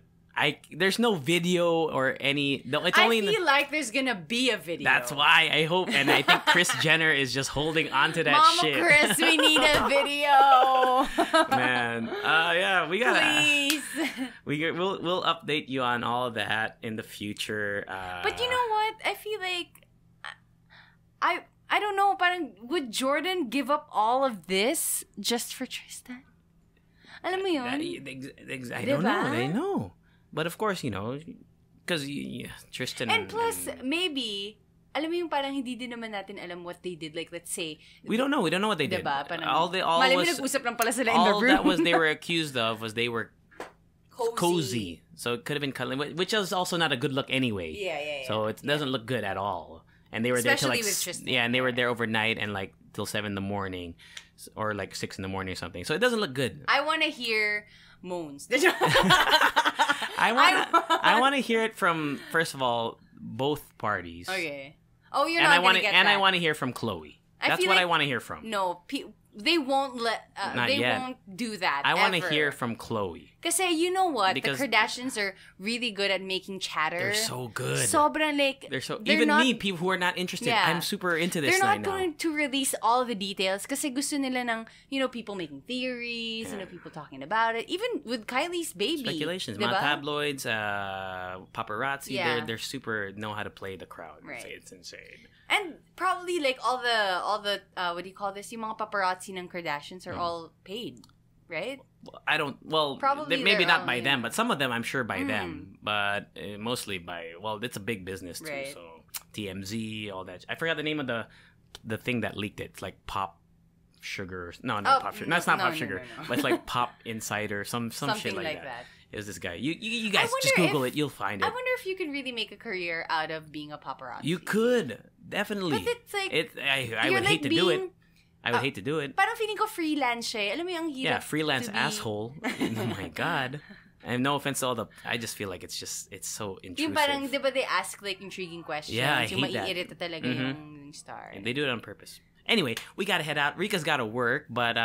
there's no video or any. I feel like there's gonna be a video. That's why I hope, and I think Kris Jenner is just holding on to that Mama shit. Kris, we need a video. Man, yeah, we gotta. Please. We'll update you on all of that in the future. But you know what? I feel like I don't know. Parang would Jordyn give up all of this just for Tristan? Alam mo yun? I don't know. I know. But of course, because Tristan... And plus, maybe, alam mo yung parang hindi din naman natin alam what they did. Like, let's say... We don't know what they did. Diba? Nag-usap lang pala sila in the room. All that was they were accused of was they were cozy. So it could have been cuddling, which is also not a good look anyway. Yeah. So it doesn't look good at all. And they were Especially there till with Tristan. Yeah, and they were there overnight and like till 7 a.m. or like 6 a.m. or something. So it doesn't look good. I want to hear moans. I want to hear it from, first of all, both parties. Okay. Oh, you're not going to get that. And I want to hear from Khloe. That's what I want to hear from. No, they won't won't do that. I want to hear from Khloe. Kasi you know what? The Kardashians are really good at making chatter. They're so good. Sobrang like... Even me, people who are not interested, I'm super into this right now. They're not going to release all the details kasi gusto nila ng, people making theories, people talking about it. Even with Kylie's baby. Speculations. Diba? Mga tabloids, paparazzi, they're super know how to play the crowd. Right. It's insane. And probably like all the what do you call this? Yung mga paparazzi ng Kardashians are all paid, right? Probably maybe not by them, but some of them I'm sure by them, but mostly by, it's a big business too. Right. So TMZ, all that. I forgot the name of the thing that leaked it. It's like Pop Sugar. No, not Pop Sugar. No, it's not Pop Sugar. No. But it's like Pop Insider, some shit like that. It was this guy. You guys just Google it. You'll find it. I wonder if you could really make a career out of being a paparazzi. You could. Definitely. But it's like... I would hate to do it. I would hate to do it. Parang feeling ko freelance siya. Alam mo yung hirap. Yeah, freelance asshole. Oh my God. And no offense to all the... I just feel like it's so intrusive. Yung parang, di ba they ask like intriguing questions? Yeah, I hate yung that. Yung maiirita talaga yung star. And they do it on purpose. Anyway, we gotta head out. Rica's gotta work, but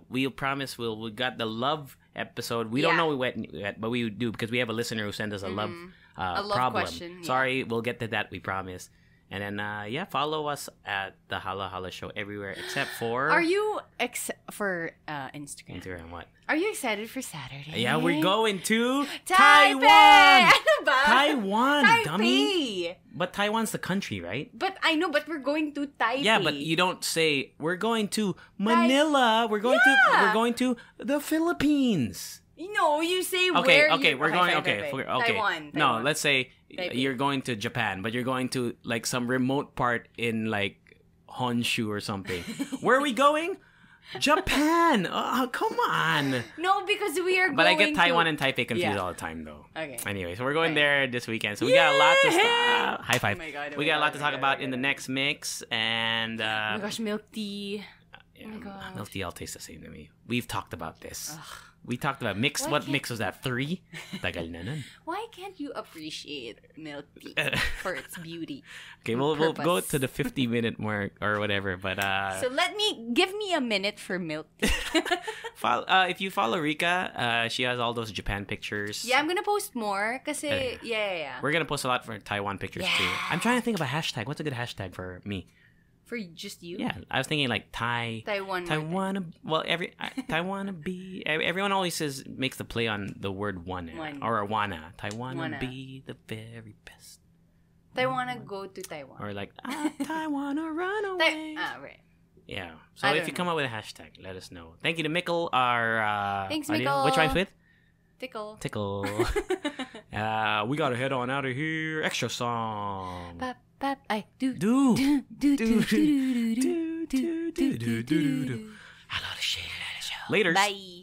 we'll promise we got the love episode. We don't know yet, but we do because we have a listener who sent us a love problem. Question. Sorry, we'll get to that. We promise. And then follow us at the Halo Halo Show everywhere except for. Are you for Instagram? Instagram what? Are you excited for Saturday? Yeah, we're going to Taiwan. Ano ba? Taiwan, Taipei. Dummy. But Taiwan's the country, right? But I know, but we're going to Taipei. Yeah, but you don't say we're going to Manila. We're going to the Philippines. No, you say okay, where. Okay, we're going. Okay, Taiwan. No, let's say Taipei. You're going to Japan, but you're going to like some remote part in like Honshu or something. Where are we going? Japan. Oh, come on. No, because we are. But I get Taiwan and Taipei confused all the time, though. Okay. Anyway, so we're going there this weekend. So we got a lot to high five. Oh my God, we got a lot to talk about in the next mix, and oh my gosh, milk tea. Yeah, milk tea all tastes the same to me. We've talked about this. Ugh. We talked about mix. What mix was that? 3? Tagal na nun. Why can't you appreciate milk tea for its beauty? Okay, we'll go to the 50-minute mark or whatever. But so give me a minute for milk tea. If you follow Rica, she has all those Japan pictures. Yeah, I'm gonna post more. Kasi, yeah. We're gonna post a lot for Taiwan pictures too. I'm trying to think of a hashtag. What's a good hashtag for me? For just you? Yeah, I was thinking like Taiwan. Well, Taiwan be. Everyone always makes the play on the word one. Or wanna. Taiwan be the very best. Taiwan go to Taiwan. Or like Taiwan run away. Right. Yeah. So if you come up with a hashtag, let us know. Thank you to Mickle, our Thanks, Mickle. Which rhymes with? Tickle. We gotta head on out of here. Extra song. Later. Bye.